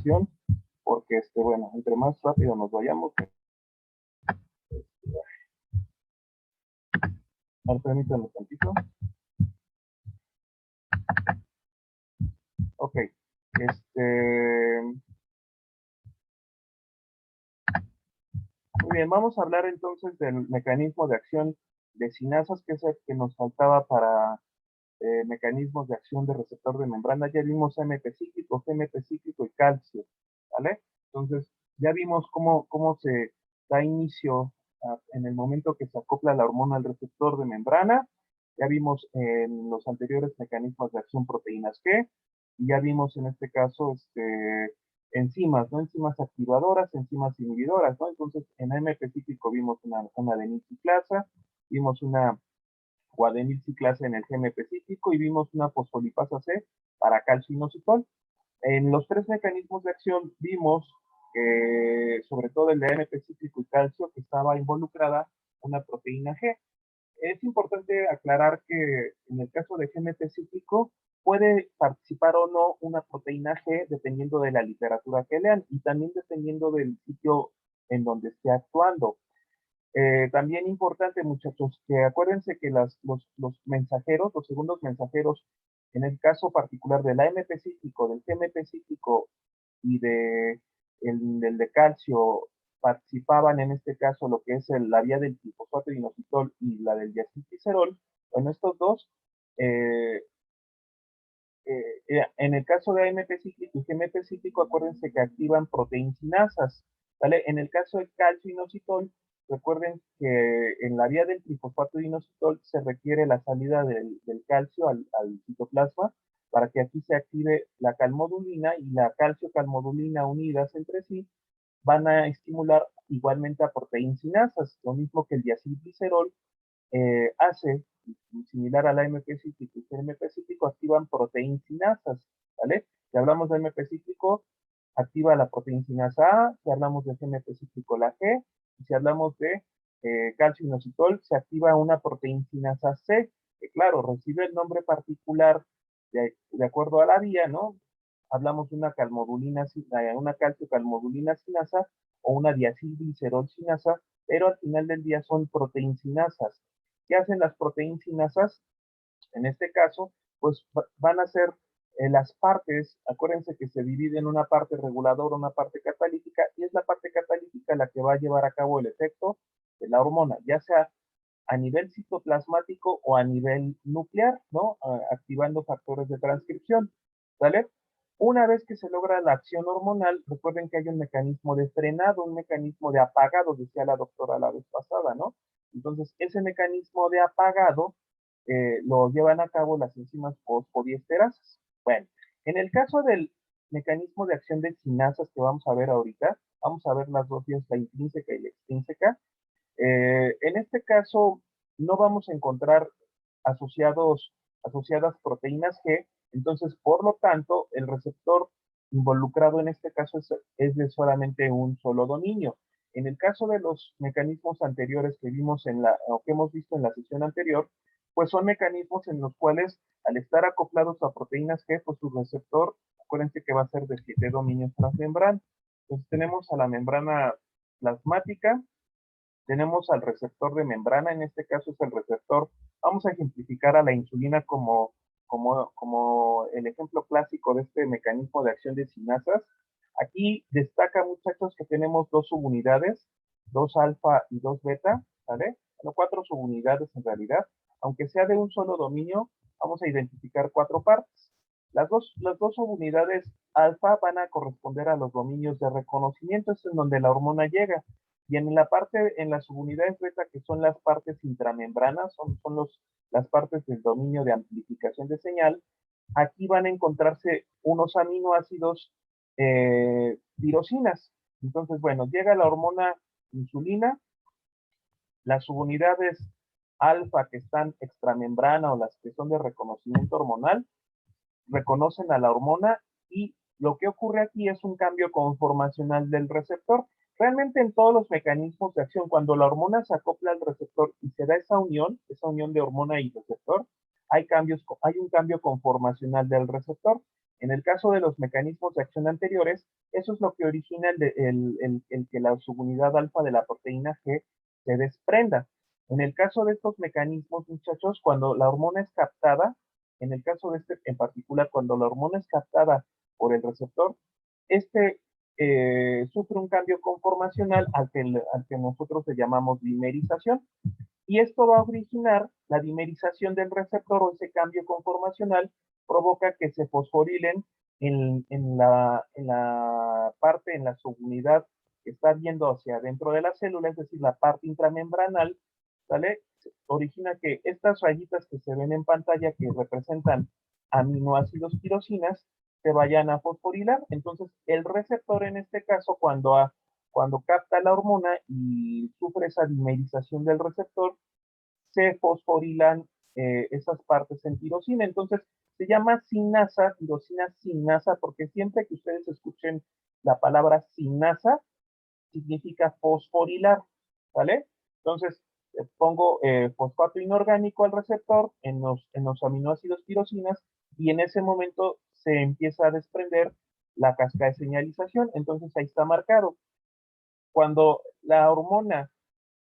presentación, porque, bueno, entre más rápido nos vayamos. Permítanme un tantito. Ok. Muy bien, vamos a hablar entonces del mecanismo de acción de sinasas, que es el que nos faltaba para mecanismos de acción de receptor de membrana. Ya vimos AMP cíclico, GMP cíclico y calcio, ¿vale? Entonces, ya vimos cómo se da inicio en el momento que se acopla la hormona al receptor de membrana. Ya vimos en los anteriores mecanismos de acción proteínas G, y ya vimos en este caso enzimas, ¿no? Enzimas activadoras, enzimas inhibidoras, ¿no? Entonces, en AMP cíclico vimos una adenisciclasa, vimos una guadenilciclasa en el GMP cíclico y vimos una fosfolipasa C para calcio inositol. En los tres mecanismos de acción vimos sobre todo el de AMP cíclico y calcio, que estaba involucrada una proteína G. Es importante aclarar que en el caso de GMP cíclico puede participar o no una proteína G dependiendo de la literatura que lean y también dependiendo del sitio en donde esté actuando. También importante, muchachos, que acuérdense que los mensajeros, los segundos mensajeros, en el caso particular del AMP cíclico, del GMP cíclico y del de calcio, participaban en este caso lo que es la vía del trifosfato inositol y la del diacilglicerol. Bueno, estos dos, en el caso de AMP cíclico y GMP cíclico, acuérdense que activan proteincinasas, ¿vale? En el caso de calcio inositol, recuerden que en la vía del trifosfato de inositol se requiere la salida del calcio al citoplasma para que aquí se active la calmodulina, y la calcio-calmodulina unidas entre sí van a estimular igualmente a proteincinasas, lo mismo que el diacilglicerol hace, similar al AMP cíclico y el MP cíclico, activan proteincinasas, ¿vale? Si hablamos de MP cíclico, activa la proteincinasa A; si hablamos de GMP cíclico, la G; y si hablamos de calcio inositol, se activa una proteincinasa C, que claro, recibe el nombre particular de acuerdo a la vía, ¿no? Hablamos de una calmodulina, una calcio-calmodulina sinasa o una diacilglicerol sinasa, pero al final del día son proteincinasas. ¿Qué hacen las proteincinasas? En este caso, pues van a ser las partes. Acuérdense que se divide en una parte reguladora, una parte catalítica, y es la parte catalítica la que va a llevar a cabo el efecto de la hormona, ya sea a nivel citoplasmático o a nivel nuclear, ¿no? Activando factores de transcripción, ¿vale? Una vez que se logra la acción hormonal, recuerden que hay un mecanismo de frenado, un mecanismo de apagado, decía la doctora la vez pasada, ¿no? Entonces, ese mecanismo de apagado lo llevan a cabo las enzimas fosfodiesterasas. Bueno, en el caso del mecanismo de acción de sinasas que vamos a ver ahorita, vamos a ver las dos vías, la intrínseca y la extrínseca. En este caso, no vamos a encontrar asociadas proteínas G, entonces, por lo tanto, el receptor involucrado en este caso es de solamente un solo dominio. En el caso de los mecanismos anteriores que vimos o que hemos visto en la sesión anterior, pues son mecanismos en los cuales, al estar acoplados a proteínas G, pues su receptor, acuérdense que va a ser de 7 dominios transmembrana. Entonces tenemos a la membrana plasmática, tenemos al receptor de membrana, en este caso es el receptor, vamos a ejemplificar a la insulina como el ejemplo clásico de este mecanismo de acción de sinasas. Aquí destaca, muchachos, que tenemos dos subunidades, 2 alfa y 2 beta, ¿vale? Bueno, 4 subunidades en realidad. Aunque sea de un solo dominio, vamos a identificar 4 partes. Las dos subunidades alfa van a corresponder a los dominios de reconocimiento, es en donde la hormona llega. Y en las subunidades beta, que son las partes intramembranas, son las partes del dominio de amplificación de señal, aquí van a encontrarse unos aminoácidos tirosinas. Entonces, bueno, llega la hormona insulina, las subunidades alfa que están extramembrana o las que son de reconocimiento hormonal, reconocen a la hormona, y lo que ocurre aquí es un cambio conformacional del receptor. Realmente en todos los mecanismos de acción, cuando la hormona se acopla al receptor y se da esa unión de hormona y receptor, hay un cambio conformacional del receptor. En el caso de los mecanismos de acción anteriores, eso es lo que origina el que la subunidad alfa de la proteína G se desprenda. En el caso de estos mecanismos, muchachos, cuando la hormona es captada, en el caso de este en particular, cuando la hormona es captada por el receptor, este sufre un cambio conformacional al que nosotros le llamamos dimerización. Y esto va a originar la dimerización del receptor o ese cambio conformacional provoca que se fosforilen en la parte, en la subunidad que está viendo hacia adentro de la célula, es decir, la parte intramembranal, ¿sale? Origina que estas rayitas que se ven en pantalla que representan aminoácidos tirosinas se vayan a fosforilar. Entonces, el receptor en este caso, cuando capta la hormona y sufre esa dimerización del receptor, se fosforilan esas partes en tirosina. Entonces, se llama sinasa, tirosina sinasa, porque siempre que ustedes escuchen la palabra sinasa, significa fosforilar, ¿vale? Entonces, pongo fosfato inorgánico al receptor en los aminoácidos tirosinas y en ese momento se empieza a desprender la cascada de señalización. Entonces, ahí está marcado. Cuando la hormona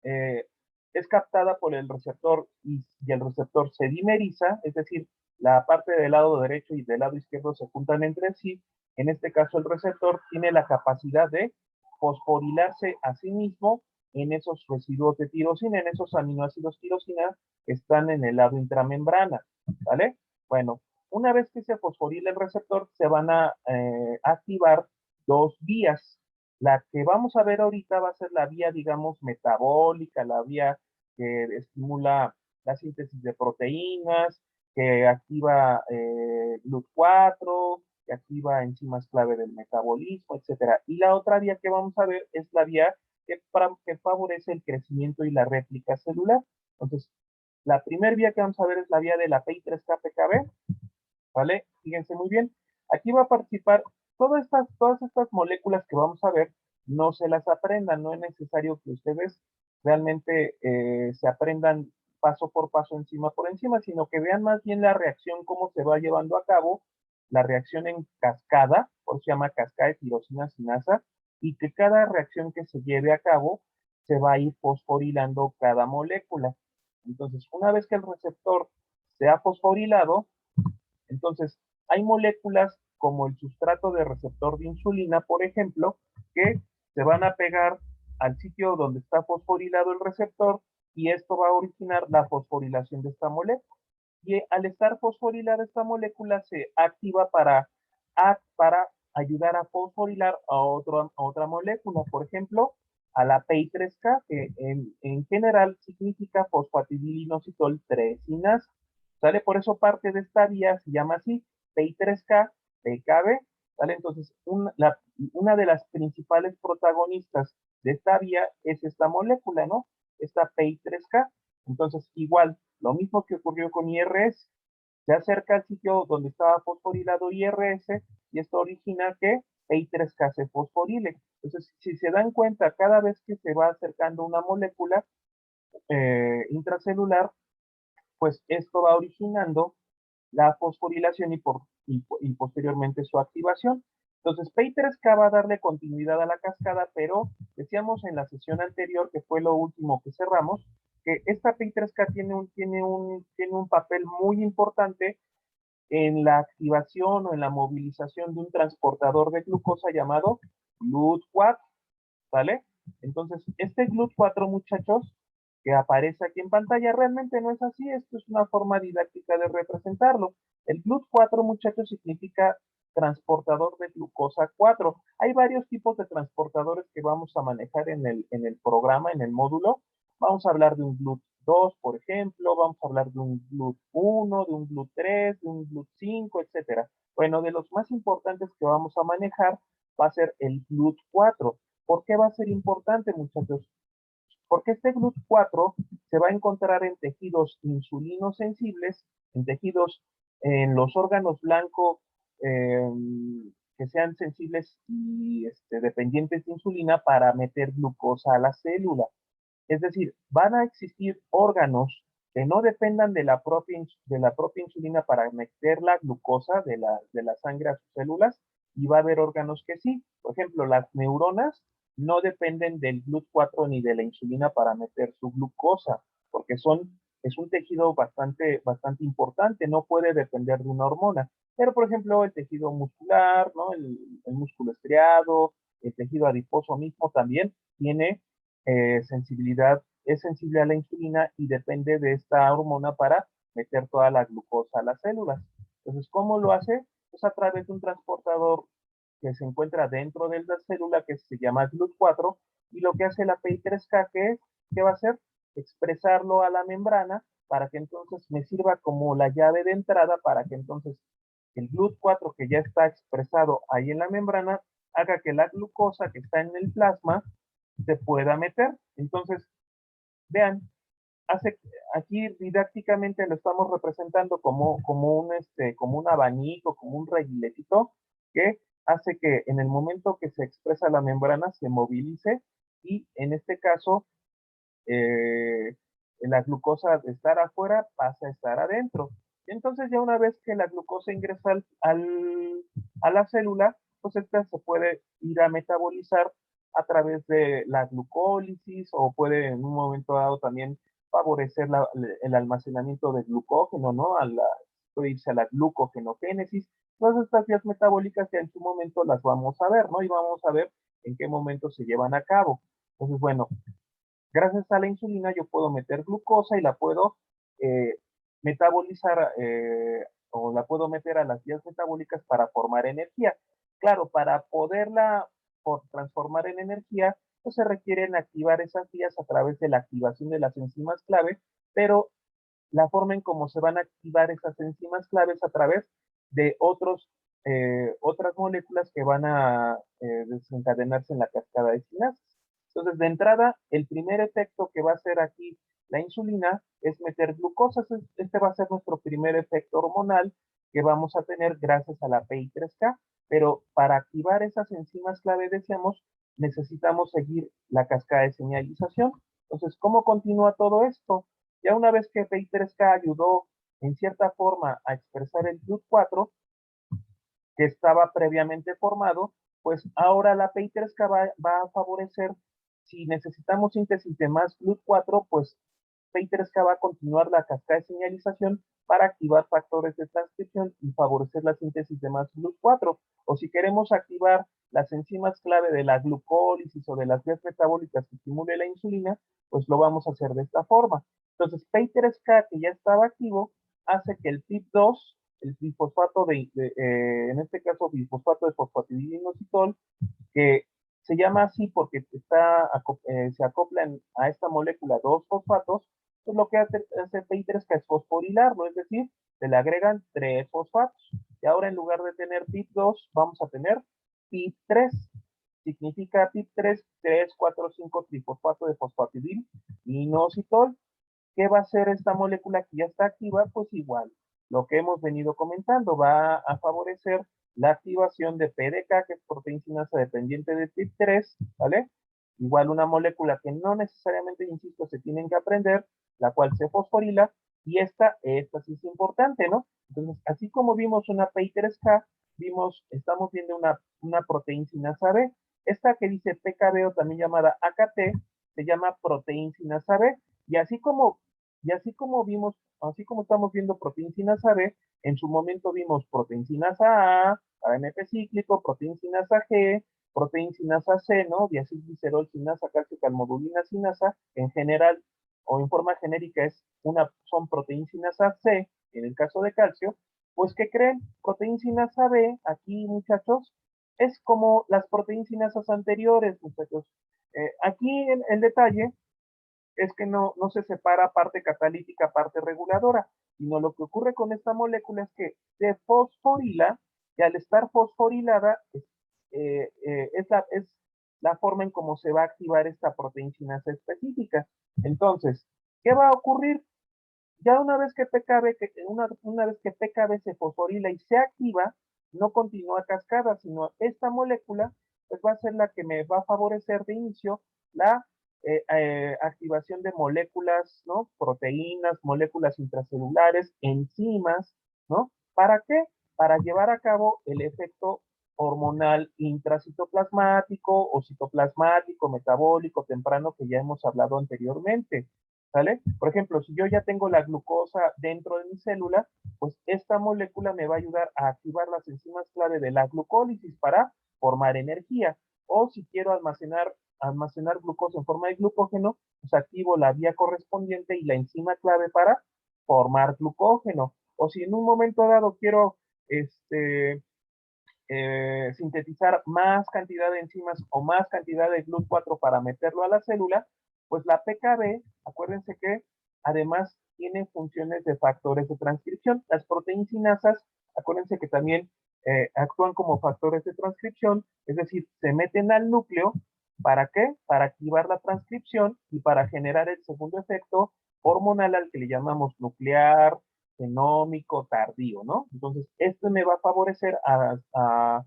eh, es captada por el receptor y el receptor se dimeriza, es decir, la parte del lado derecho y del lado izquierdo se juntan entre sí. En este caso, el receptor tiene la capacidad de fosforilarse a sí mismo en esos residuos de tirosina, en esos aminoácidos tirosina que están en el lado intramembrana, ¿vale? Bueno, una vez que se fosforila el receptor, se van a activar dos vías. La que vamos a ver ahorita va a ser la vía, digamos, metabólica, la vía que estimula la síntesis de proteínas, que activa GLUT4, que activa enzimas clave del metabolismo, etcétera. Y la otra vía que vamos a ver es la vía que favorece el crecimiento y la réplica celular. Entonces, la primera vía que vamos a ver es la vía de la PI3K-PKB, ¿vale? Fíjense muy bien. Aquí va a participar todas estas moléculas que vamos a ver, no se las aprendan, no es necesario que ustedes realmente se aprendan paso por paso, encima por encima, sino que vean más bien la reacción, cómo se va llevando a cabo, la reacción en cascada, por eso se llama cascada de tirosina sinasa, y que cada reacción que se lleve a cabo se va a ir fosforilando cada molécula. Entonces, una vez que el receptor se ha fosforilado, entonces, hay moléculas como el sustrato de receptor de insulina, por ejemplo, que se van a pegar al sitio donde está fosforilado el receptor y esto va a originar la fosforilación de esta molécula. Y al estar fosforilada esta molécula se activa para ayudar a fosforilar a otra molécula, por ejemplo, a la PI3K, que en general significa fosfatidilinositol 3 sinasa. ¿Sale? Por eso parte de esta vía se llama así, PI3K, PKB, ¿sale? Entonces, una de las principales protagonistas de esta vía es esta molécula, ¿no? Esta PI3K. Entonces, igual, lo mismo que ocurrió con IRS, se acerca al sitio donde estaba fosforilado IRS y esto origina que PI3K se fosforile. Entonces, si se dan cuenta, cada vez que se va acercando una molécula intracelular, pues esto va originando la fosforilación y posteriormente su activación. Entonces, PI3K va a darle continuidad a la cascada, pero decíamos en la sesión anterior, que fue lo último que cerramos, que esta PI3K tiene un papel muy importante en la activación o en la movilización de un transportador de glucosa llamado GLUT4, ¿vale? Entonces, este GLUT4, muchachos, que aparece aquí en pantalla, realmente no es así, esto es una forma didáctica de representarlo. El GLUT4, muchachos, significa transportador de glucosa 4. Hay varios tipos de transportadores que vamos a manejar en el programa, en el módulo. Vamos a hablar de un GLUT2, por ejemplo, vamos a hablar de un GLUT1, de un GLUT3, de un GLUT5, etcétera. Bueno, de los más importantes que vamos a manejar va a ser el GLUT4. ¿Por qué va a ser importante, muchachos? Porque este GLUT4 se va a encontrar en tejidos insulinosensibles, en tejidos en los órganos blancos que sean sensibles y dependientes de insulina para meter glucosa a la célula. Es decir, van a existir órganos que no dependan de la propia insulina para meter la glucosa de la sangre a sus células, y va a haber órganos que sí. Por ejemplo, las neuronas no dependen del GLUT4 ni de la insulina para meter su glucosa, porque es un tejido bastante importante, no puede depender de una hormona. Pero, por ejemplo, el tejido muscular, ¿no? El músculo estriado, el tejido adiposo mismo también tiene sensibilidad, es sensible a la insulina y depende de esta hormona para meter toda la glucosa a las células. Entonces, ¿cómo lo hace? Pues a través de un transportador que se encuentra dentro de la célula que se llama GLUT4, y lo que hace la PI3K, ¿qué va a hacer? Expresarlo a la membrana para que entonces me sirva como la llave de entrada para que entonces el GLUT4 que ya está expresado ahí en la membrana haga que la glucosa que está en el plasma se pueda meter. Entonces, vean, hace, aquí didácticamente lo estamos representando como un abanico, como un reguiletito que hace que en el momento que se expresa la membrana se movilice, y en este caso eh, la glucosa de estar afuera pasa a estar adentro. Entonces ya una vez que la glucosa ingresa a la célula, pues esta se puede ir a metabolizar a través de la glucólisis, o puede en un momento dado también favorecer el almacenamiento de glucógeno, ¿no? Puede irse a la glucogenogénesis. Todas estas vías metabólicas ya en su momento las vamos a ver, ¿no? Y vamos a ver en qué momento se llevan a cabo. Entonces, bueno, gracias a la insulina yo puedo meter glucosa y la puedo eh, metabolizar, o la puedo meter a las vías metabólicas para formar energía. Claro, para poderla transformar en energía, pues se requieren activar esas vías a través de la activación de las enzimas clave, pero la forma en cómo se van a activar esas enzimas claves a través de otras moléculas que van a desencadenarse en la cascada de sinases. Entonces, de entrada, el primer efecto que va a hacer aquí la insulina es meter glucosa. Este va a ser nuestro primer efecto hormonal que vamos a tener gracias a la PI3K, pero para activar esas enzimas clave, decíamos, necesitamos seguir la cascada de señalización. Entonces, ¿cómo continúa todo esto? Ya una vez que PI3K ayudó en cierta forma a expresar el GLUT4 que estaba previamente formado, pues ahora la PI3K va a favorecer, si necesitamos síntesis de más GLUT4, pues PI3K va a continuar la cascada de señalización para activar factores de transcripción y favorecer la síntesis de más GLUT4. O si queremos activar las enzimas clave de la glucólisis o de las vías metabólicas que estimule la insulina, pues lo vamos a hacer de esta forma. Entonces, PI3K, que ya estaba activo, hace que el PIP2, el bifosfato en este caso bifosfato de fosfatidilinositol, que se llama así porque se acoplan a esta molécula dos fosfatos, pues lo que hace PI3K es fosforilarlo, es decir, se le agregan tres fosfatos. Y ahora en lugar de tener PIP2, vamos a tener PIP3. Significa PIP3, 3, 4, 5 trifosfato de fosfatidil inositol. ¿Qué va a hacer esta molécula que ya está activa? Pues igual, lo que hemos venido comentando, va a favorecer la activación de PDK, que es proteína sinasa dependiente de TIP3, ¿vale? Igual una molécula que no necesariamente, insisto, se tienen que aprender, la cual se fosforila, y esta sí es importante, ¿no? Entonces, así como vimos una PI3K, estamos viendo una proteína sinasa B. Esta que dice PKB o también llamada AKT, se llama proteína sinasa B. Y así como estamos viendo proteína B, en su momento vimos proteína A, AMP cíclico, proteína G, proteína C, ¿no? Diacilglicerol sinasa, calciocalmodulina sinasa, en general o en forma genérica son proteína C, en el caso de calcio. Pues, ¿qué creen? Proteína B, aquí, muchachos, es como las proteínas anteriores, muchachos. Aquí el detalle es que no se separa parte catalítica, parte reguladora, sino lo que ocurre con esta molécula es que se fosforila, y al estar fosforilada es la forma en cómo se va a activar esta proteína específica. Entonces, ¿qué va a ocurrir? Ya una vez que PKB se fosforila y se activa, no continúa cascada, sino esta molécula pues va a ser la que me va a favorecer de inicio la activación de moléculas, ¿no? Proteínas, moléculas intracelulares, enzimas, ¿no? ¿Para qué? Para llevar a cabo el efecto hormonal intracitoplasmático o citoplasmático, metabólico, temprano, que ya hemos hablado anteriormente, ¿sale? Por ejemplo, si yo ya tengo la glucosa dentro de mi célula, pues esta molécula me va a ayudar a activar las enzimas clave de la glucólisis para formar energía. O si quiero almacenar glucosa en forma de glucógeno, pues activo la vía correspondiente y la enzima clave para formar glucógeno. O si en un momento dado quiero sintetizar más cantidad de enzimas o más cantidad de GLUT4 para meterlo a la célula, pues la PKB, acuérdense que además tiene funciones de factores de transcripción. Las proteinsinasas, acuérdense que también actúan como factores de transcripción, es decir, se meten al núcleo. ¿Para qué? Para activar la transcripción y para generar el segundo efecto hormonal al que le llamamos nuclear, genómico, tardío, ¿no? Entonces, esto me va a favorecer a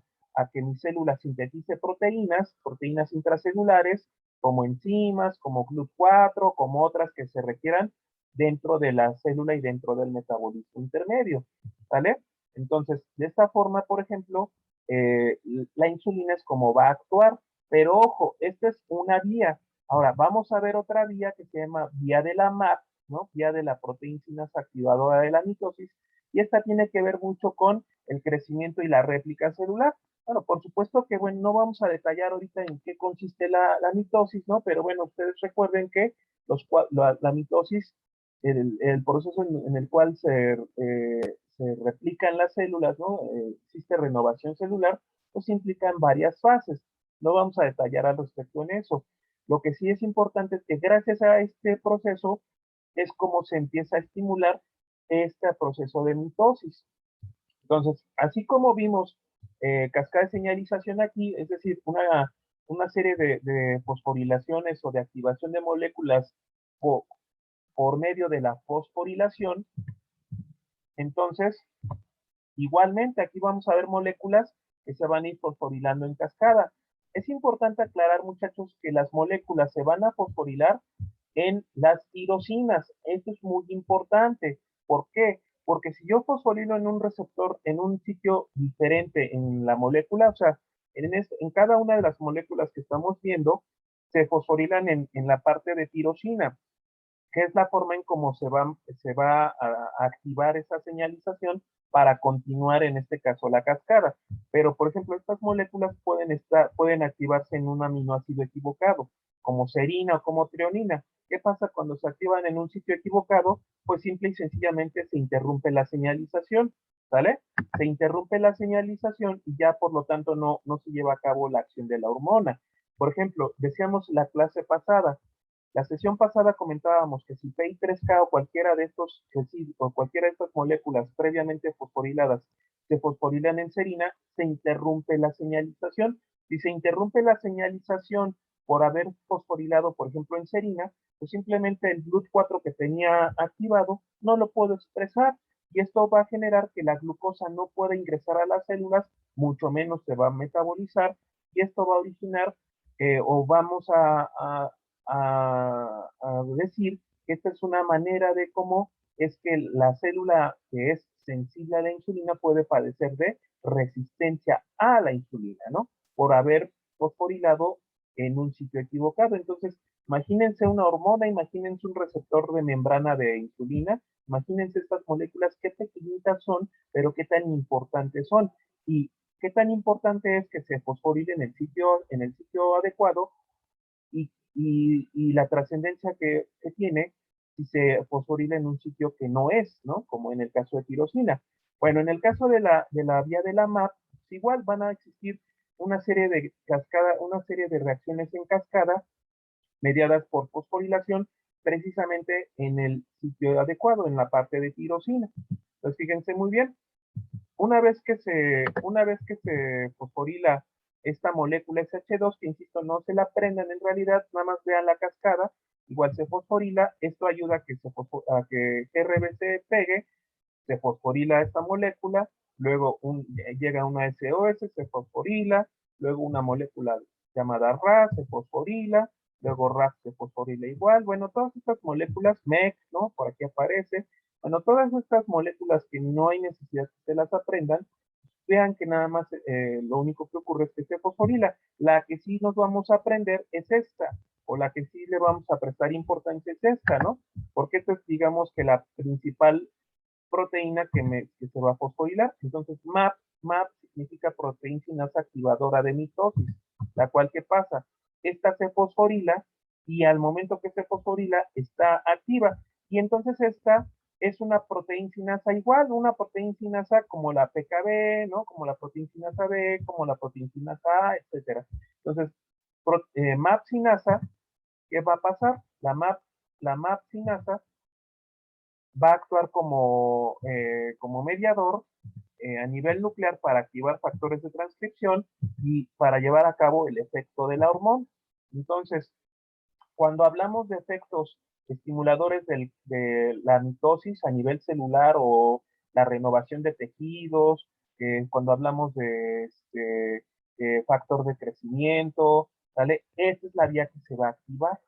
que mi célula sintetice proteínas intracelulares, como enzimas, como GLUT4, como otras que se requieran dentro de la célula y dentro del metabolismo intermedio, ¿vale? Entonces, de esta forma, por ejemplo, la insulina es como va a actuar, pero ojo, esta es una vía. Ahora, vamos a ver otra vía que se llama vía de la MAP, ¿no? Vía de la proteína activadora de la mitosis, y esta tiene que ver mucho con el crecimiento y la réplica celular. Bueno, por supuesto que, bueno, no vamos a detallar ahorita en qué consiste la mitosis, ¿no? Pero bueno, ustedes recuerden que la mitosis, el proceso en el cual se replican las células, ¿no? Existe renovación celular, pues implican varias fases. No vamos a detallar al respecto en eso. Lo que sí es importante es que gracias a este proceso es como se empieza a estimular este proceso de mitosis. Entonces, así como vimos cascada de señalización aquí, es decir, una serie de fosforilaciones o de activación de moléculas por medio de la fosforilación, entonces, igualmente aquí vamos a ver moléculas que se van a ir fosforilando en cascada. Es importante aclarar, muchachos, que las moléculas se van a fosforilar en las tirosinas. Esto es muy importante. ¿Por qué? Porque si yo fosforilo en un receptor, en un sitio diferente en la molécula, o sea, en cada una de las moléculas que estamos viendo, se fosforilan en la parte de tirosina, que es la forma en cómo se va a activar esa señalización para continuar, en este caso, la cascada. Pero, por ejemplo, estas moléculas pueden activarse en un aminoácido equivocado, como serina o como trionina. ¿Qué pasa cuando se activan en un sitio equivocado? Pues simple y sencillamente se interrumpe la señalización, ¿sale? Se interrumpe la señalización y ya por lo tanto no se lleva a cabo la acción de la hormona. Por ejemplo, decíamos la clase pasada, la sesión pasada comentábamos que si PI3K o cualquiera de estos o cualquiera de estas moléculas previamente fosforiladas se fosforilan en serina, se interrumpe la señalización. Si se interrumpe la señalización por haber fosforilado, por ejemplo, en serina, pues simplemente el GLUT4 que tenía activado no lo puedo expresar y esto va a generar que la glucosa no pueda ingresar a las células, mucho menos se va a metabolizar y esto va a originar o vamos a decir que esta es una manera de cómo es que la célula que es sensible a la insulina puede padecer de resistencia a la insulina, ¿no? Por haber fosforilado en un sitio equivocado. Entonces, imagínense una hormona, imagínense un receptor de membrana de insulina, imagínense estas moléculas, qué pequeñitas son, pero qué tan importantes son. Y qué tan importante es que se fosforile en el sitio adecuado y la trascendencia que tiene si se fosforila en un sitio que no es, ¿no? Como en el caso de tirosina. Bueno, en el caso de la vía de la MAP, pues igual van a existir una serie de reacciones en cascada mediadas por fosforilación precisamente en el sitio adecuado, en la parte de tirosina. Entonces, fíjense muy bien, una vez que se fosforila esta molécula SH2, que insisto, no se la prendan en realidad, nada más vean la cascada, igual se fosforila, esto ayuda a que RBC pegue, se fosforila esta molécula, luego llega una SOS, se fosforila, luego una molécula llamada RA, se fosforila, luego RAF se fosforila igual, bueno, todas estas moléculas, MEC, ¿no? Por aquí aparece, bueno, todas estas moléculas que no hay necesidad que se las aprendan, vean que nada más lo único que ocurre es que se fosforila. La que sí nos vamos a aprender es esta, o la que sí le vamos a prestar importancia es esta, ¿no? Porque esta es, digamos, que la principal proteína que se va a fosforilar. Entonces, MAP significa proteína sinasa activadora de mitosis, la cual, ¿qué pasa? Esta se fosforila y al momento que se fosforila está activa. Y entonces esta es una proteína sinasa igual, una proteína sinasa como la PKB, ¿no? Como la proteína sinasa B, como la proteína sinasa A, etcétera. Entonces, MAP sinasa, ¿qué va a pasar? La MAP sinasa va a actuar como mediador a nivel nuclear para activar factores de transcripción y para llevar a cabo el efecto de la hormona. Entonces, cuando hablamos de efectos estimuladores de la mitosis a nivel celular o la renovación de tejidos, cuando hablamos de factor de crecimiento, ¿vale? Esa es la vía que se va a activar,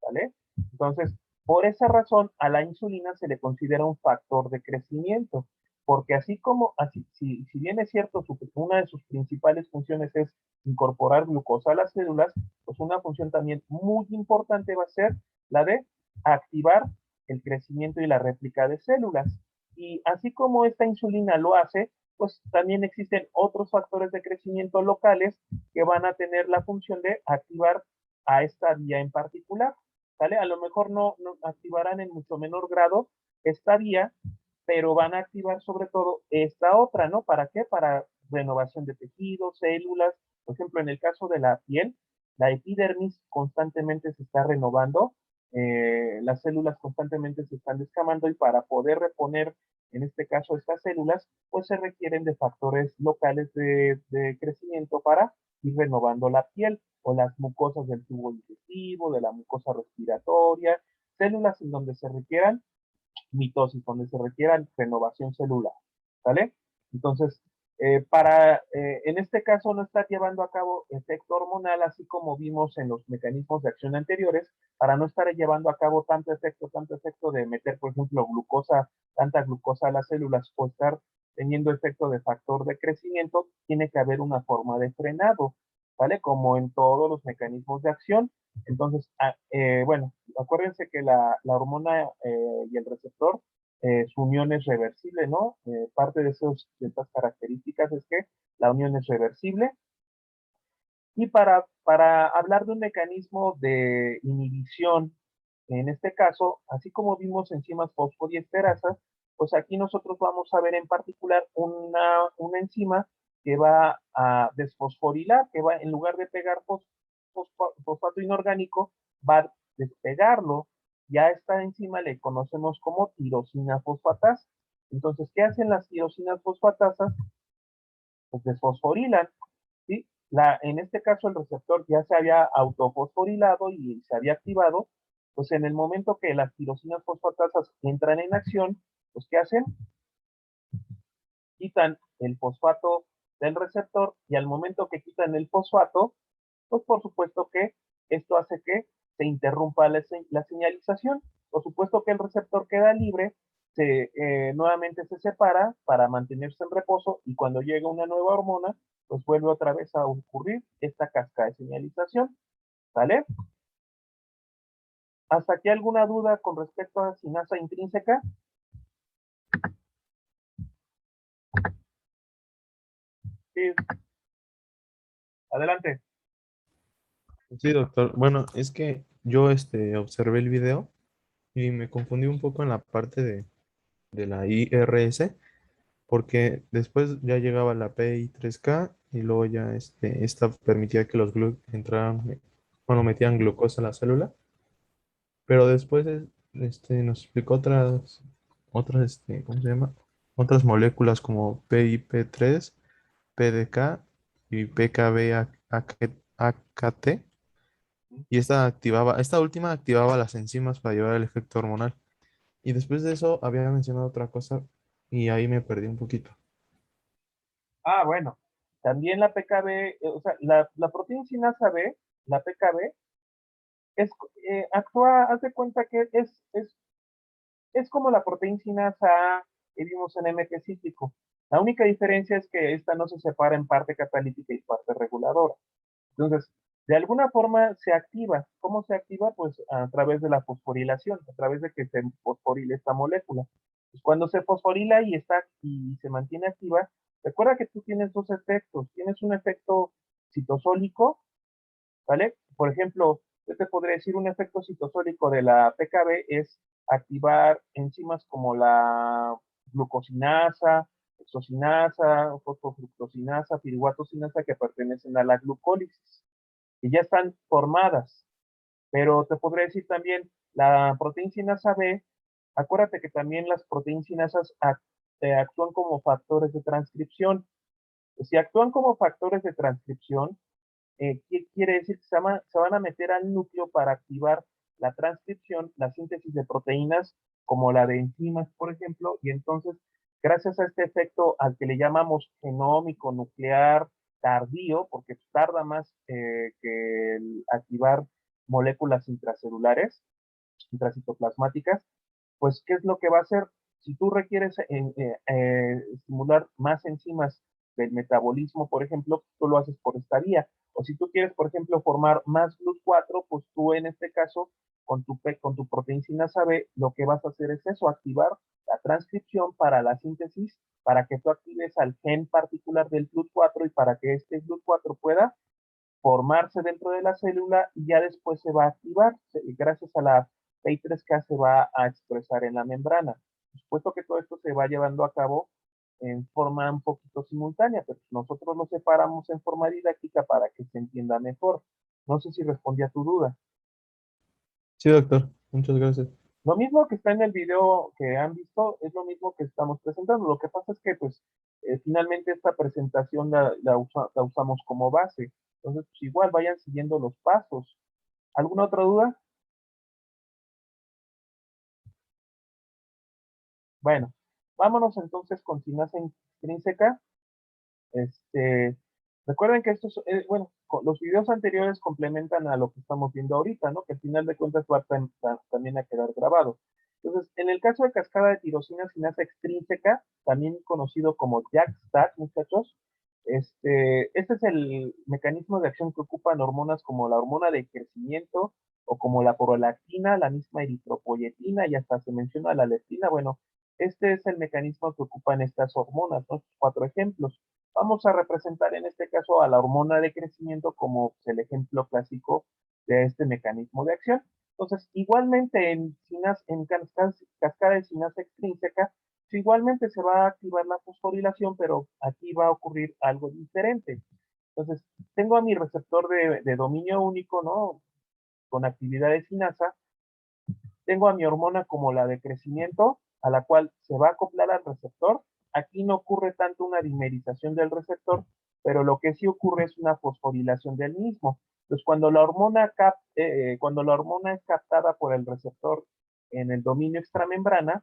¿vale? Entonces, por esa razón, a la insulina se le considera un factor de crecimiento, porque así como, si bien es cierto, una de sus principales funciones es incorporar glucosa a las células, pues una función también muy importante va a ser la de activar el crecimiento y la réplica de células. Y así como esta insulina lo hace, pues también existen otros factores de crecimiento locales que van a tener la función de activar a esta vía en particular. ¿Vale? A lo mejor no activarán en mucho menor grado esta vía, pero van a activar sobre todo esta otra, ¿no? ¿Para qué? Para renovación de tejidos, células. Por ejemplo, en el caso de la piel, la epidermis constantemente se está renovando, las células constantemente se están descamando y para poder reponer, en este caso, estas células, pues se requieren de factores locales de crecimiento para ir renovando la piel o las mucosas del tubo digestivo, de la mucosa respiratoria, células en donde se requieran mitosis, donde se requiera renovación celular, ¿vale? Entonces, en este caso no está llevando a cabo efecto hormonal, así como vimos en los mecanismos de acción anteriores, para no estar llevando a cabo tanto efecto de meter, por ejemplo, tanta glucosa a las células o estar teniendo efecto de factor de crecimiento, tiene que haber una forma de frenado, ¿vale? Como en todos los mecanismos de acción. Entonces, bueno, acuérdense que la hormona y el receptor, su unión es reversible, ¿no? Parte de estas características es que la unión es reversible. Y para hablar de un mecanismo de inhibición, en este caso, así como vimos enzimas fosfodiesterasas, pues aquí nosotros vamos a ver en particular una enzima que va a desfosforilar, que va, en lugar de pegar fosfato inorgánico, va a despegarlo. Ya a esta enzima le conocemos como tirosina fosfatasa. Entonces, ¿qué hacen las tirosinas fosfatasas? Pues desfosforilan, ¿sí? En este caso el receptor ya se había autofosforilado y se había activado, pues en el momento que las tirosinas fosfatasas entran en acción, pues ¿qué hacen? Quitan el fosfato del receptor y al momento que quitan el fosfato, pues por supuesto que esto hace que se interrumpa la señalización. Por supuesto que el receptor queda libre, nuevamente se separa para mantenerse en reposo y cuando llega una nueva hormona, pues vuelve otra vez a ocurrir esta cascada de señalización. ¿Vale? ¿Hasta aquí alguna duda con respecto a sinasa intrínseca? Sí, adelante. Sí, doctor. Bueno, es que yo observé el video y me confundí un poco en la parte de la IRS, porque después ya llegaba la PI3K y luego ya esta permitía que los entraran, bueno, metían glucosa a la célula, pero después nos explicó ¿cómo se llama? Otras moléculas como PIP3, PDK y PKB-AKT. Y esta última activaba las enzimas para llevar el efecto hormonal. Y después de eso había mencionado otra cosa y ahí me perdí un poquito. Bueno, también la PKB, o sea, la proteína sinasa B, la PKB, es, actúa, haz de cuenta que es como la proteína sinasa A que vimos en M cíclico. La única diferencia es que esta no se separa en parte catalítica y parte reguladora. Entonces, de alguna forma se activa. ¿Cómo se activa? Pues a través de la fosforilación, a través de que se fosforile esta molécula. Pues cuando se fosforila y se mantiene activa, recuerda que tú tienes dos efectos. Tienes un efecto citosólico, ¿vale? Por ejemplo, yo te podría decir un efecto citosólico de la PKB es activar enzimas como la glucosinasa, hexosinasa, fosfofructosinasa, piriguatosinasa que pertenecen a la glucólisis y ya están formadas. Pero te podría decir también la proteína sinasa B, acuérdate que también las proteínas sinasas actúan como factores de transcripción. Si actúan como factores de transcripción, ¿qué quiere decir? Que se van a meter al núcleo para activar la transcripción, la síntesis de proteínas, como la de enzimas, por ejemplo, y entonces, gracias a este efecto al que le llamamos genómico, nuclear, tardío, porque tarda más que activar moléculas intracelulares, intracitoplasmáticas, pues, ¿qué es lo que va a hacer? Si tú requieres estimular más enzimas del metabolismo, por ejemplo, tú lo haces por esta vía. O si tú quieres, por ejemplo, formar más GLUT4, pues tú en este caso, con tu proteína sinasa B, lo que vas a hacer es eso, activar la transcripción para la síntesis, para que tú actives al gen particular del GLUT4 y para que este GLUT4 pueda formarse dentro de la célula y ya después se va a activar, gracias a la PI3K se va a expresar en la membrana. Por supuesto que todo esto se va llevando a cabo en forma un poquito simultánea, pero nosotros lo separamos en forma didáctica para que se entienda mejor. No sé si respondí a tu duda. Sí, doctor, muchas gracias. Lo mismo que está en el video que han visto es lo mismo que estamos presentando. Lo que pasa es que, pues, finalmente esta presentación la usamos como base. Entonces, pues, igual vayan siguiendo los pasos. ¿Alguna otra duda? Bueno, vámonos entonces con sinasa intrínseca. Este, recuerden que estos, bueno, los videos anteriores complementan a lo que estamos viendo ahorita, ¿no? Que al final de cuentas va también a quedar grabado. Entonces, en el caso de cascada de tirosina sinasa extrínseca, también conocido como JAK-STAT, muchachos, este es el mecanismo de acción que ocupan hormonas como la hormona de crecimiento o como la prolactina, la misma eritropoyetina y hasta se menciona la leptina. Bueno, este es el mecanismo que ocupan estas hormonas, ¿no? Estos cuatro ejemplos. Vamos a representar en este caso a la hormona de crecimiento como el ejemplo clásico de este mecanismo de acción. Entonces, igualmente en cascada de sinasa extrínseca, igualmente se va a activar la fosforilación, pero aquí va a ocurrir algo diferente. Entonces, tengo a mi receptor de dominio único, ¿no? Con actividad de sinasa, tengo a mi hormona como la de crecimiento, a la cual se va a acoplar al receptor. Aquí no ocurre tanto una dimerización del receptor, pero lo que sí ocurre es una fosforilación del mismo. Entonces, cuando la hormona es captada por el receptor en el dominio extramembrana,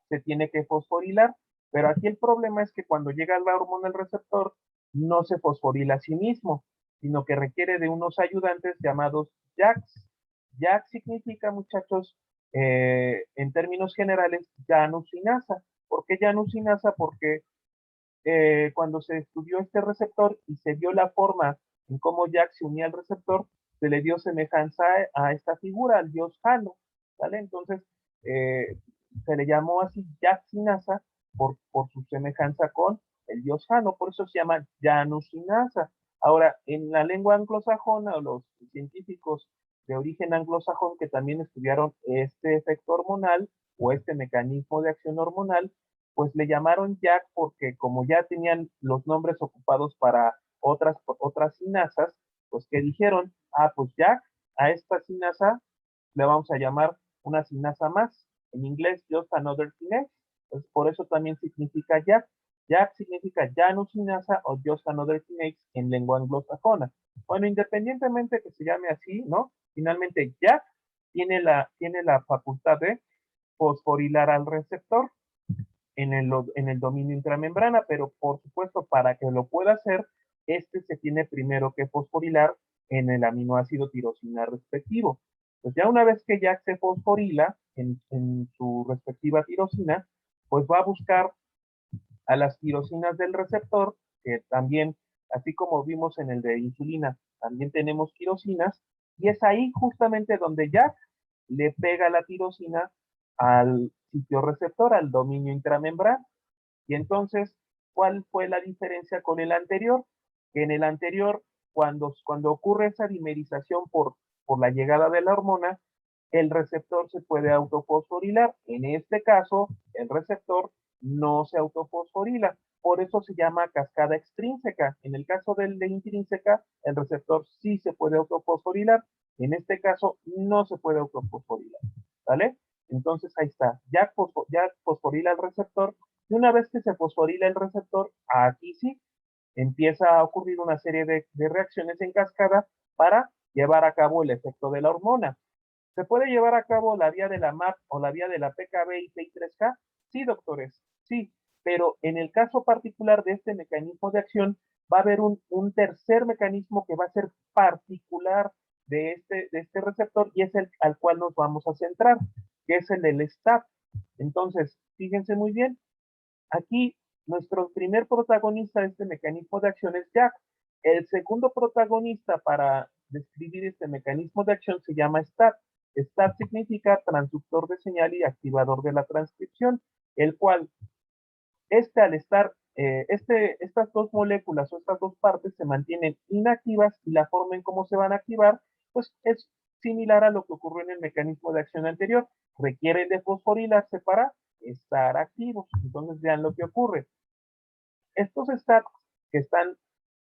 se tiene que fosforilar. Pero aquí el problema es que cuando llega la hormona al receptor, no se fosforila a sí mismo, sino que requiere de unos ayudantes llamados JAKs. JAK significa, muchachos, en términos generales, llanusinasa. ¿Por qué llanusinasa? Porque cuando se estudió este receptor y se vio la forma en cómo JAK se unía al receptor, se le dio semejanza a esta figura, al dios Jano, ¿vale? Entonces, eh, se le llamó así JAK sinasa por su semejanza con el dios Jano, por eso se llama Janusinasa. Ahora, en la lengua anglosajona, los científicos de origen anglosajón que también estudiaron este efecto hormonal o este mecanismo de acción hormonal, pues le llamaron Jack porque como ya tenían los nombres ocupados para otras sinasas, pues que dijeron, ah, pues Jack, a esta sinasa le vamos a llamar una sinasa más. En inglés, just another kinase. Pues por eso también significa Jack. Jack significa Janus sinasa o just another kinase en lengua anglosajona. Bueno, independientemente que se llame así, ¿no? Finalmente, Jack tiene la facultad de fosforilar al receptor en el dominio intramembrana, pero por supuesto, para que lo pueda hacer, se tiene primero que fosforilar en el aminoácido tirosina respectivo. Pues ya una vez que JAK se fosforila en su respectiva tirosina, pues va a buscar a las tirosinas del receptor, que también, así como vimos en el de insulina, también tenemos tirosinas, y es ahí justamente donde JAK le pega la tirosina al sitio receptor, al dominio intramembrana. Y entonces, ¿cuál fue la diferencia con el anterior? Que en el anterior, cuando ocurre esa dimerización por la llegada de la hormona, el receptor se puede autofosforilar. En este caso, el receptor no se autofosforila. Por eso se llama cascada extrínseca. En el caso del de intrínseca, el receptor sí se puede autofosforilar. En este caso, no se puede autofosforilar. ¿Vale? Entonces ahí está. Ya fosforila el receptor. Y una vez que se fosforila el receptor, aquí sí empieza a ocurrir una serie de reacciones en cascada para llevar a cabo el efecto de la hormona. ¿Se puede llevar a cabo la vía de la MAP o la vía de la PKB y PI3K? Sí, doctores, sí, pero en el caso particular de este mecanismo de acción va a haber un tercer mecanismo que va a ser particular de este receptor y es el al cual nos vamos a centrar, que es el del STAT. Entonces, fíjense muy bien, aquí nuestro primer protagonista de este mecanismo de acción es JAK. El segundo protagonista para describir este mecanismo de acción se llama STAT. STAT significa transductor de señal y activador de la transcripción, el cual al estar, estas dos moléculas o estas dos partes se mantienen inactivas y la forma en cómo se van a activar, pues es similar a lo que ocurrió en el mecanismo de acción anterior. Requieren de fosforilarse para estar activos. Entonces vean lo que ocurre. Estos STAT que están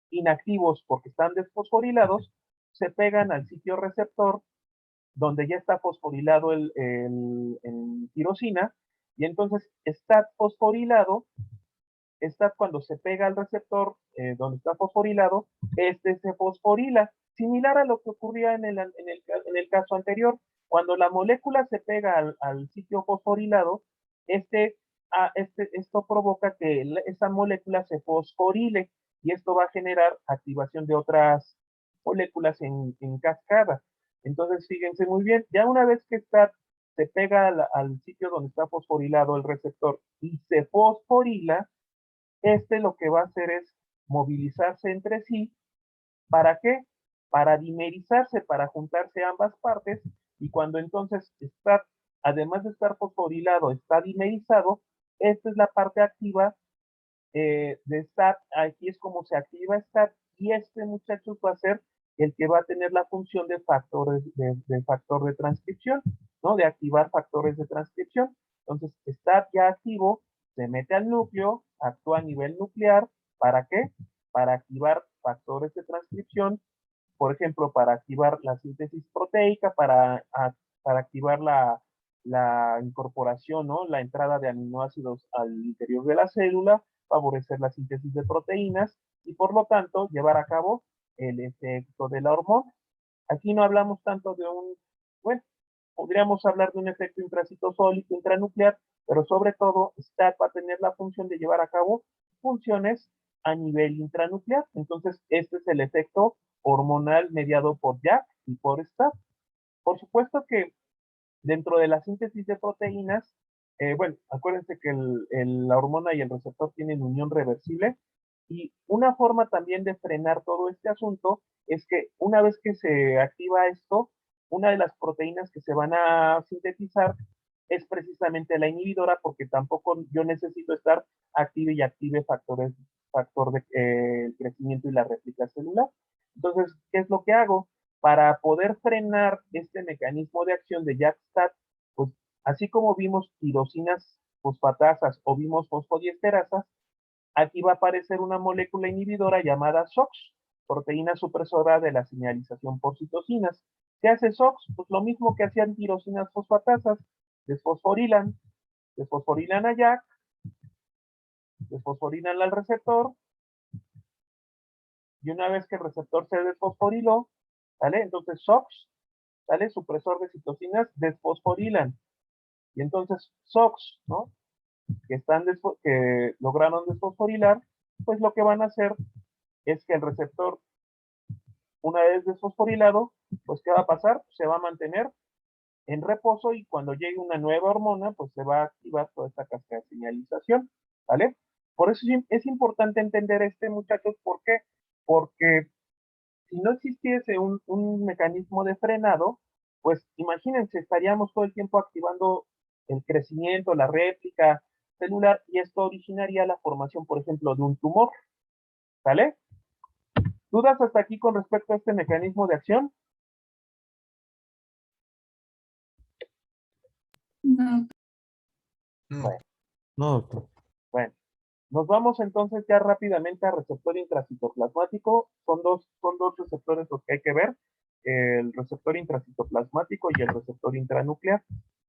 inactivos porque están desfosforilados, se pegan al sitio receptor donde ya está fosforilado el tirosina, y entonces STAT fosforilado, STAT cuando se pega al receptor donde está fosforilado, este se fosforila, similar a lo que ocurría en el caso anterior. Cuando la molécula se pega al sitio fosforilado, esto provoca que esa molécula se fosforile y esto va a generar activación de otras moléculas en cascada. Entonces, fíjense muy bien, ya una vez que se pega al sitio donde está fosforilado el receptor y se fosforila, lo que va a hacer es movilizarse entre sí. ¿Para qué? Para dimerizarse, para juntarse ambas partes, y cuando entonces está, además de estar fosforilado, está dimerizado, esta es la parte activa de STAT. Aquí es como se activa STAT, y este muchacho va a ser el que va a tener la función de factor de transcripción, ¿no? De activar factores de transcripción. Entonces, STAT ya activo, se mete al núcleo, actúa a nivel nuclear. ¿Para qué? Para activar factores de transcripción, por ejemplo, para activar la síntesis proteica, para activar la incorporación, ¿no? La entrada de aminoácidos al interior de la célula, favorecer la síntesis de proteínas y por lo tanto llevar a cabo el efecto de la hormona. Aquí no hablamos tanto de bueno, podríamos hablar de un efecto intracitosólico, intranuclear, pero sobre todo STAT va a tener la función de llevar a cabo funciones a nivel intranuclear. Entonces, este es el efecto hormonal mediado por JAK y por STAT. Por supuesto que dentro de la síntesis de proteínas, bueno, acuérdense que la hormona y el receptor tienen unión reversible, y una forma también de frenar todo este asunto es que una vez que se activa esto, una de las proteínas que se van a sintetizar es precisamente la inhibidora, porque tampoco yo necesito estar active y active factor de crecimiento y la réplica celular. Entonces, ¿qué es lo que hago? Para poder frenar este mecanismo de acción de JAK-STAT, pues así como vimos tirosinas fosfatasas o vimos fosfodiesterasas, aquí va a aparecer una molécula inhibidora llamada SOX, proteína supresora de la señalización por citocinas. ¿Qué hace SOX? Pues lo mismo que hacían tirosinas fosfatasas, desfosforilan, desfosforilan a JAK, desfosforilan al receptor, y una vez que el receptor se desfosforiló, ¿vale? Entonces SOX, ¿vale? Supresor de citocinas, desfosforilan. Y entonces SOX, ¿no? Que lograron desfosforilar, pues lo que van a hacer es que el receptor una vez desfosforilado, pues ¿qué va a pasar? Se va a mantener en reposo y cuando llegue una nueva hormona, pues se va a activar toda esta cascada de señalización, ¿vale? Por eso es importante entender muchachos, ¿por qué? Porque si no existiese un mecanismo de frenado, pues imagínense, estaríamos todo el tiempo activando el crecimiento, la réplica celular, y esto originaría la formación, por ejemplo, de un tumor, ¿vale? ¿Dudas hasta aquí con respecto a este mecanismo de acción? No. Bueno, No, doctor. bueno. Nos vamos entonces ya rápidamente al receptor intracitoplasmático. Son dos receptores los que hay que ver, el receptor intracitoplasmático y el receptor intranuclear.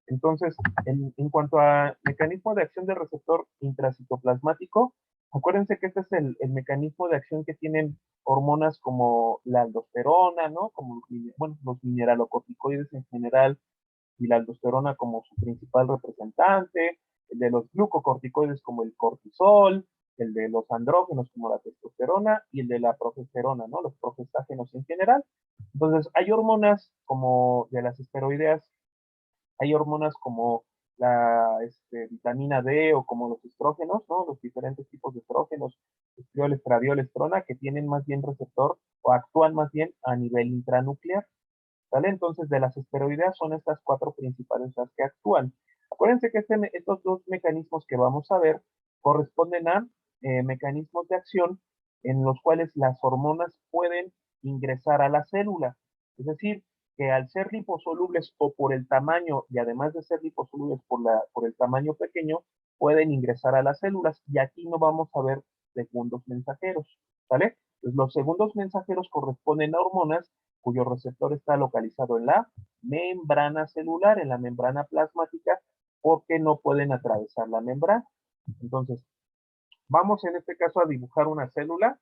Entonces, en cuanto a mecanismo de acción del receptor intracitoplasmático, acuérdense que este es el mecanismo de acción que tienen hormonas como la aldosterona, ¿no? Como, bueno, los mineralocorticoides en general, y la aldosterona como su principal representante, el de los glucocorticoides como el cortisol, el de los andrógenos como la testosterona y el de la progesterona, ¿no? Los progestágenos en general. Entonces, hay hormonas como de las esteroideas, hay hormonas como la vitamina D o como los estrógenos, ¿no? Los diferentes tipos de estrógenos, estriol, estradiol, estrona, que tienen más bien receptor o actúan más bien a nivel intranuclear. ¿Vale? Entonces, de las esteroideas son estas cuatro principales las que actúan. Acuérdense que estos dos mecanismos que vamos a ver corresponden a mecanismos de acción en los cuales las hormonas pueden ingresar a la célula. Es decir, que al ser liposolubles o por el tamaño, y además de ser liposolubles por el tamaño pequeño, pueden ingresar a las células. Y aquí no vamos a ver segundos mensajeros. ¿Vale? Pues los segundos mensajeros corresponden a hormonas cuyo receptor está localizado en la membrana celular, en la membrana plasmática, porque no pueden atravesar la membrana. Entonces, vamos en este caso a dibujar una célula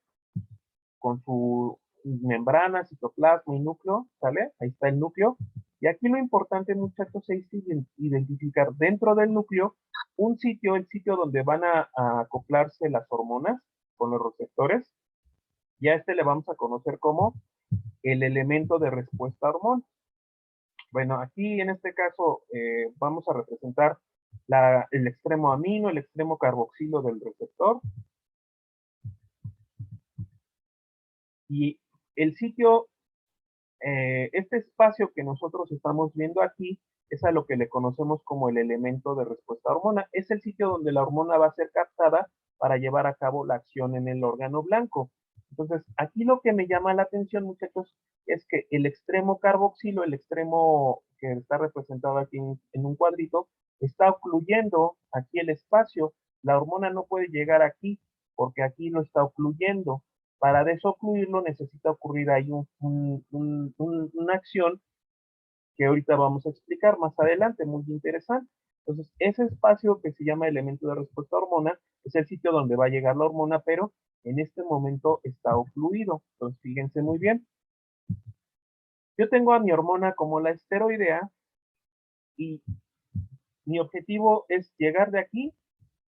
con su membrana, citoplasma y núcleo, ¿sale? Ahí está el núcleo. Y aquí lo importante, muchachos, es identificar dentro del núcleo un sitio, el sitio donde van a acoplarse las hormonas con los receptores. Y a le vamos a conocer como el elemento de respuesta a hormona. Bueno, aquí en este caso vamos a representar el extremo amino, el extremo carboxilo del receptor. Y el sitio, este espacio que nosotros estamos viendo aquí, es a lo que le conocemos como el elemento de respuesta a hormona. Es el sitio donde la hormona va a ser captada para llevar a cabo la acción en el órgano blanco. Entonces, aquí lo que me llama la atención, muchachos, es que el extremo carboxilo, el extremo que está representado aquí en un cuadrito, está ocluyendo aquí el espacio. La hormona no puede llegar aquí porque aquí lo está ocluyendo. Para desocluirlo necesita ocurrir ahí una acción que ahorita vamos a explicar más adelante, muy interesante. Entonces, ese espacio que se llama elemento de respuesta a hormona es el sitio donde va a llegar la hormona, pero en este momento está ocluido. Entonces, fíjense muy bien. Yo tengo a mi hormona como la esteroidea y mi objetivo es llegar de aquí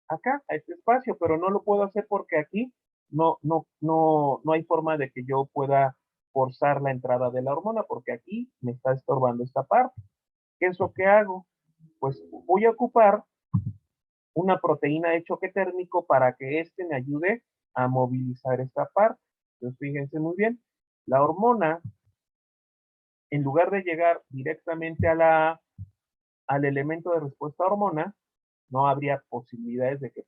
a acá, a este espacio, pero no lo puedo hacer porque aquí no hay forma de que yo pueda forzar la entrada de la hormona, porque aquí me está estorbando esta parte. ¿Qué es lo que hago? Pues voy a ocupar una proteína de choque térmico para que me ayude a movilizar esta parte. Entonces, fíjense muy bien, la hormona, en lugar de llegar directamente al elemento de respuesta a hormona, no habría posibilidades de que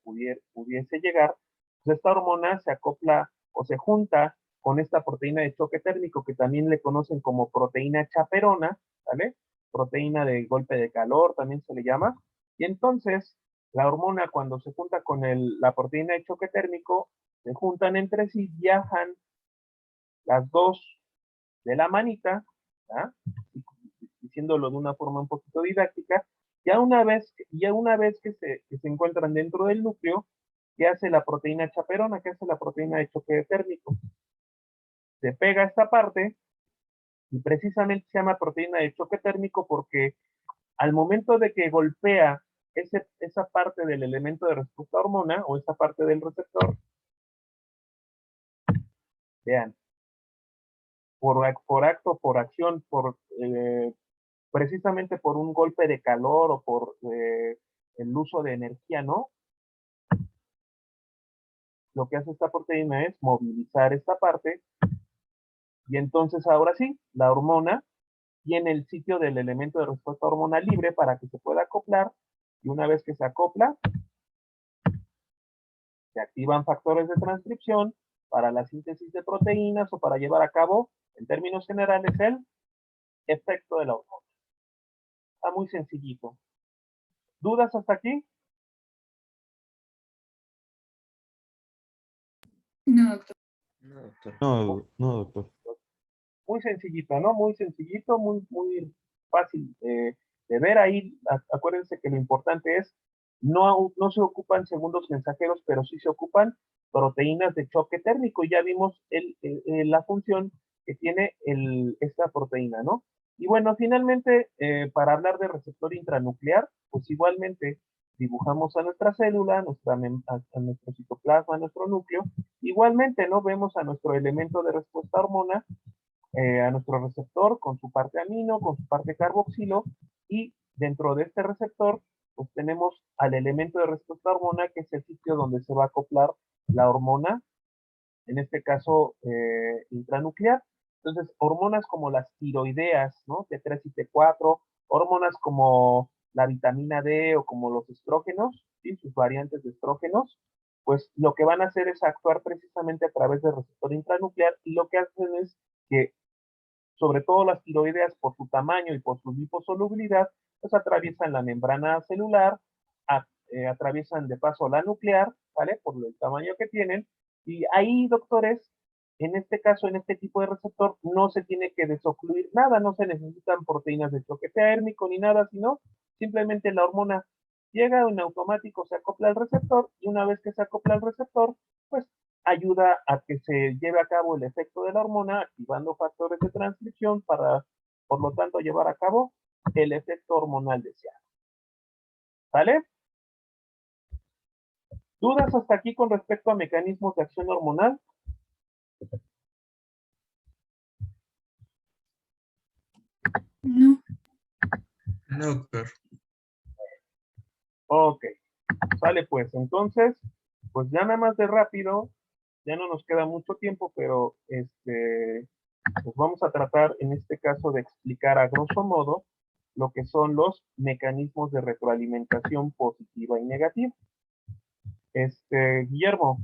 pudiese llegar. Pues esta hormona se acopla o se junta con esta proteína de choque térmico que también le conocen como proteína chaperona, ¿vale? Proteína de golpe de calor también se le llama. Y entonces la hormona cuando se junta con la proteína de choque térmico, se juntan entre sí, viajan las dos de la manita, ¿ah? Diciéndolo de una forma un poquito didáctica, ya una vez que se encuentran dentro del núcleo, ¿qué hace la proteína chaperona? ¿Qué hace la proteína de choque térmico? Se pega a esta parte y precisamente se llama proteína de choque térmico porque al momento de que golpea esa parte del elemento de respuesta a hormona o esa parte del receptor, vean, por acto, por acción, precisamente por un golpe de calor o por el uso de energía, ¿no? Lo que hace esta proteína es movilizar esta parte y entonces ahora sí, la hormona tiene el sitio del elemento de respuesta hormonal libre para que se pueda acoplar y una vez que se acopla, se activan factores de transcripción para la síntesis de proteínas o para llevar a cabo, en términos generales, el efecto de la hormona. Está muy sencillito. ¿Dudas hasta aquí? No, doctor. No, doctor. No, doctor. Muy sencillito, ¿no? Muy sencillito, muy fácil de ver ahí. Acuérdense que lo importante es, no se ocupan segundos mensajeros, pero sí se ocupan proteínas de choque térmico. Ya vimos la función que tiene esta proteína, ¿no? Y bueno, finalmente, para hablar de receptor intranuclear, pues igualmente dibujamos a nuestra célula, a nuestro citoplasma, a nuestro núcleo. Igualmente, ¿no? Vemos a nuestro elemento de respuesta hormona, a nuestro receptor con su parte amino, con su parte carboxilo, y dentro de este receptor, pues tenemos al elemento de respuesta hormona, que es el sitio donde se va a acoplar la hormona, en este caso intranuclear. Entonces, hormonas como las tiroideas, ¿no? T3 y T4, hormonas como la vitamina D o como los estrógenos, ¿sí? Sus variantes de estrógenos, pues lo que van a hacer es actuar precisamente a través del receptor intranuclear y lo que hacen es que sobre todo las tiroideas por su tamaño y por su liposolubilidad, pues atraviesan la membrana celular, atraviesan de paso la nuclear, ¿vale? Por el tamaño que tienen. Y ahí, doctores, en este caso, en este tipo de receptor, no se tiene que desocluir nada, no se necesitan proteínas de choque térmico ni nada, sino simplemente la hormona llega en automático, se acopla al receptor y una vez que se acopla al receptor, pues ayuda a que se lleve a cabo el efecto de la hormona, activando factores de transcripción para, por lo tanto, llevar a cabo el efecto hormonal deseado. ¿Vale? ¿Dudas hasta aquí con respecto a mecanismos de acción hormonal? No. No, doctor. Ok, sale pues. Entonces, pues ya nada más de rápido, ya no nos queda mucho tiempo, pero pues vamos a tratar en este caso de explicar a grosso modo lo que son los mecanismos de retroalimentación positiva y negativa. Guillermo.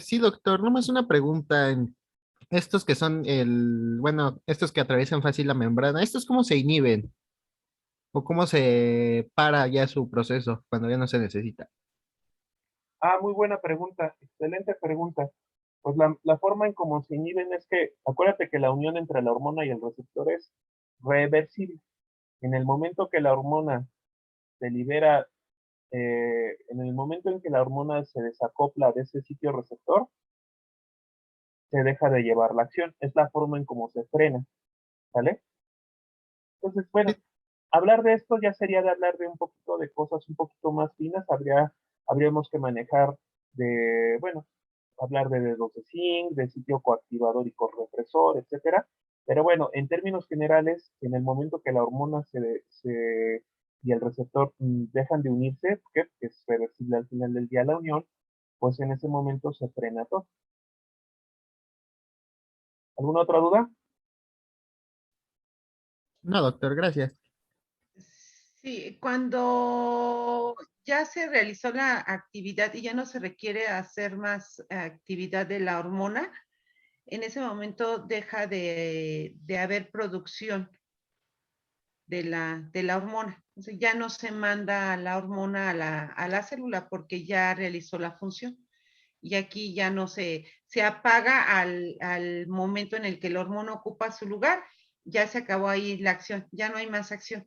Sí, doctor, nomás una pregunta. Estos que son bueno, estos que atraviesan fácil la membrana, ¿estos cómo se inhiben? ¿O cómo se para ya su proceso cuando ya no se necesita? Muy buena pregunta, excelente pregunta. Pues la forma en cómo se inhiben es que, acuérdate que la unión entre la hormona y el receptor es reversible. En el momento que la hormona se libera, en el momento en que la hormona se desacopla de ese sitio receptor, se deja de llevar la acción. Es la forma en cómo se frena, ¿vale? Entonces, bueno, Sí. hablar de esto ya sería de hablar de un poquito de cosas un poquito más finas. Habríamos que manejar bueno, hablar de dedos de zinc, de sitio coactivador y correpresor, etcétera. Pero bueno, en términos generales, en el momento que la hormona y el receptor dejan de unirse, que es reversible al final del día la unión, pues en ese momento se frena todo. ¿Alguna otra duda? No, doctor, gracias. Sí, cuando ya se realizó la actividad y ya no se requiere hacer más actividad de la hormona, en ese momento deja de haber producción de la hormona. Entonces ya no se manda la hormona a la célula porque ya realizó la función. Y aquí ya no se apaga al momento en el que la hormona ocupa su lugar, ya se acabó ahí la acción, ya no hay más acción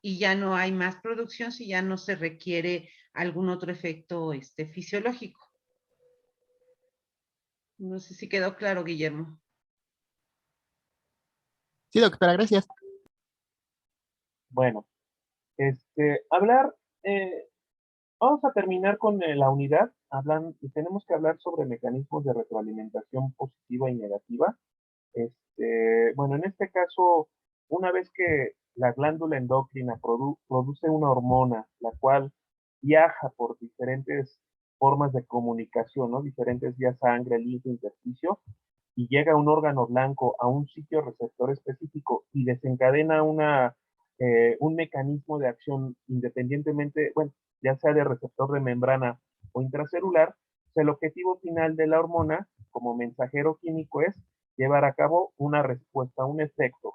y ya no hay más producción si ya no se requiere algún otro efecto fisiológico. No sé si quedó claro, Guillermo. Sí, doctora, gracias. Bueno, hablar, vamos a terminar con la unidad. Tenemos que hablar sobre mecanismos de retroalimentación positiva y negativa. Bueno, en este caso, una vez que la glándula endocrina produce una hormona, la cual viaja por diferentes formas de comunicación, ¿no? Diferentes vías sangre, linfa, intersticio, y llega a un órgano blanco, a un sitio receptor específico y desencadena un mecanismo de acción independientemente, bueno, ya sea de receptor de membrana o intracelular, pues el objetivo final de la hormona como mensajero químico es llevar a cabo una respuesta, un efecto.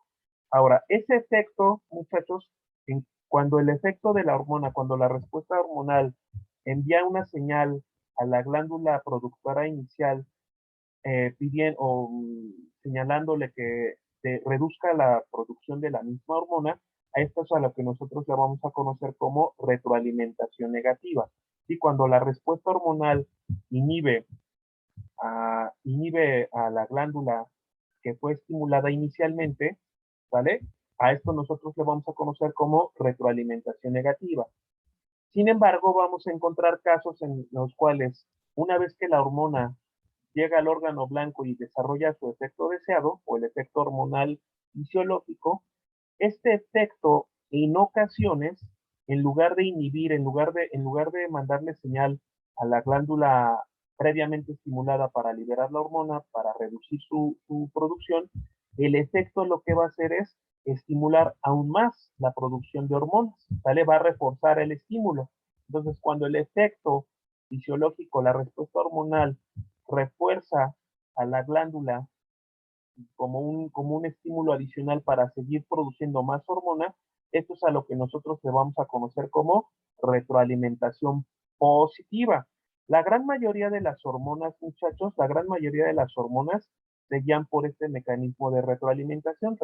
Ahora, ese efecto, muchachos, cuando el efecto de la hormona, cuando la respuesta hormonal envía una señal a la glándula productora inicial pidiendo o señalándole que reduzca la producción de la misma hormona, a esto es a lo que nosotros le vamos a conocer como retroalimentación negativa. Y cuando la respuesta hormonal inhibe a la glándula que fue estimulada inicialmente, ¿vale? A esto nosotros le vamos a conocer como retroalimentación negativa. Sin embargo, vamos a encontrar casos en los cuales una vez que la hormona llega al órgano blanco y desarrolla su efecto deseado o el efecto hormonal fisiológico, este efecto en ocasiones, en lugar de inhibir, en lugar de mandarle señal a la glándula previamente estimulada para liberar la hormona, para reducir su producción, el efecto lo que va a hacer es estimular aún más la producción de hormonas, ¿vale? Va a reforzar el estímulo. Entonces, cuando el efecto fisiológico, la respuesta hormonal, refuerza a la glándula como un estímulo adicional para seguir produciendo más hormona, esto es a lo que nosotros le vamos a conocer como retroalimentación positiva. La gran mayoría de las hormonas, muchachos, la gran mayoría de las hormonas se guían por este mecanismo de retroalimentación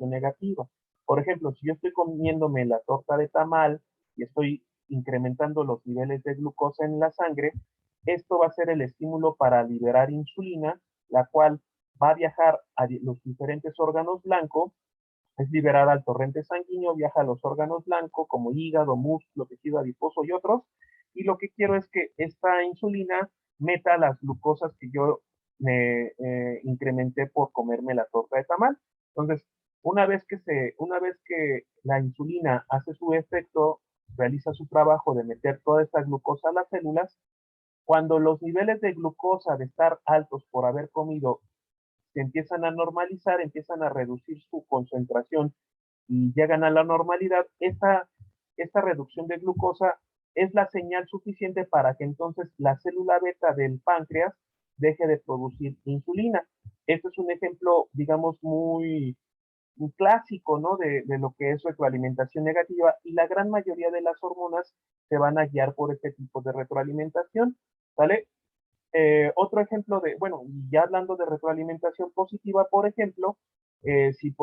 negativa. Por ejemplo, si yo estoy comiéndome la torta de tamal y estoy incrementando los niveles de glucosa en la sangre, esto va a ser el estímulo para liberar insulina, la cual va a viajar a los diferentes órganos blancos, es liberada al torrente sanguíneo, viaja a los órganos blancos como hígado, músculo, tejido adiposo y otros, y lo que quiero es que esta insulina meta las glucosas que yo me incrementé por comerme la torta de tamal. Entonces, una vez que la insulina hace su efecto, realiza su trabajo de meter toda esta glucosa a las células, cuando los niveles de glucosa de estar altos por haber comido se empiezan a normalizar, empiezan a reducir su concentración y llegan a la normalidad, esta reducción de glucosa es la señal suficiente para que entonces la célula beta del páncreas deje de producir insulina. Esto es un ejemplo, digamos, muy clásico, ¿no? De lo que es retroalimentación negativa y la gran mayoría de las hormonas se van a guiar por este tipo de retroalimentación, ¿vale? Otro ejemplo bueno, ya hablando de retroalimentación positiva, por ejemplo, si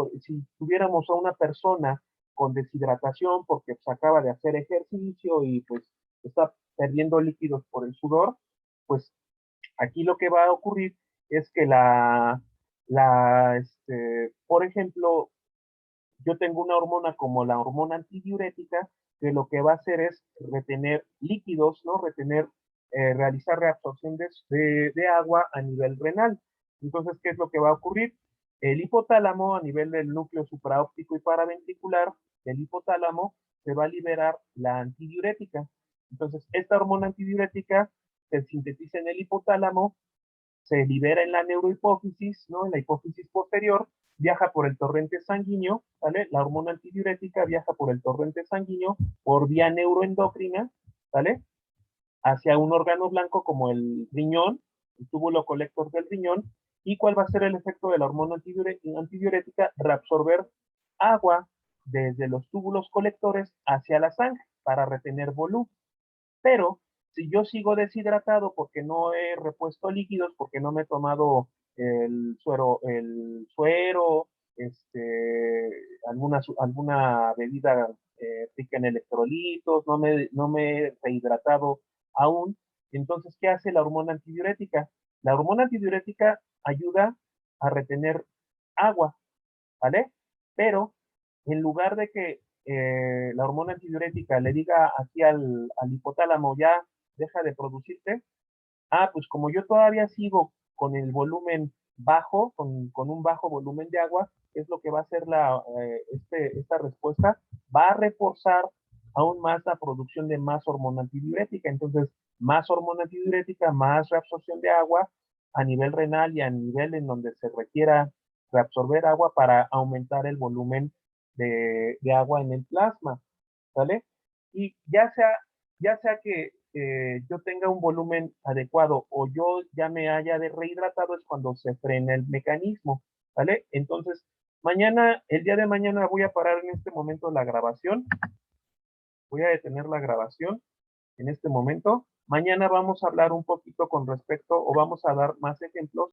tuviéramos a una persona con deshidratación porque pues, acaba de hacer ejercicio y pues está perdiendo líquidos por el sudor, pues aquí lo que va a ocurrir es que por ejemplo, yo tengo una hormona como la hormona antidiurética, que lo que va a hacer es retener líquidos, ¿no? Realizar reabsorción de agua a nivel renal. Entonces, ¿qué es lo que va a ocurrir? El hipotálamo, a nivel del núcleo supraóptico y paraventricular del hipotálamo, se va a liberar la antidiurética. Entonces, esta hormona antidiurética se sintetiza en el hipotálamo, se libera en la neurohipófisis, ¿no? En la hipófisis posterior, viaja por el torrente sanguíneo, ¿vale? La hormona antidiurética viaja por el torrente sanguíneo por vía neuroendocrina, ¿vale? Hacia un órgano blanco como el riñón, el túbulo colector del riñón. ¿Y cuál va a ser el efecto de la hormona antidiurética? Reabsorber agua desde los túbulos colectores hacia la sangre para retener volumen. Pero si yo sigo deshidratado porque no he repuesto líquidos, porque no me he tomado el suero, alguna bebida rica en electrolitos, no me he rehidratado aún, entonces, ¿qué hace la hormona antidiurética? La hormona antidiurética ayuda a retener agua, ¿vale? Pero en lugar de que la hormona antidiurética le diga aquí al hipotálamo, ya deja de producirte, pues como yo todavía sigo con el volumen bajo, con un bajo volumen de agua, es lo que va a hacer esta respuesta, va a reforzar aún más la producción de más hormona antidiurética. Entonces, más hormona antidiurética, más reabsorción de agua a nivel renal y a nivel en donde se requiera reabsorber agua para aumentar el volumen de agua en el plasma, ¿vale? Y ya sea que yo tenga un volumen adecuado o yo ya me haya rehidratado, es cuando se frena el mecanismo, ¿vale? Entonces, el día de mañana voy a parar en este momento la grabación, voy a detener la grabación en este momento. Mañana vamos a hablar un poquito con respecto, o vamos a dar más ejemplos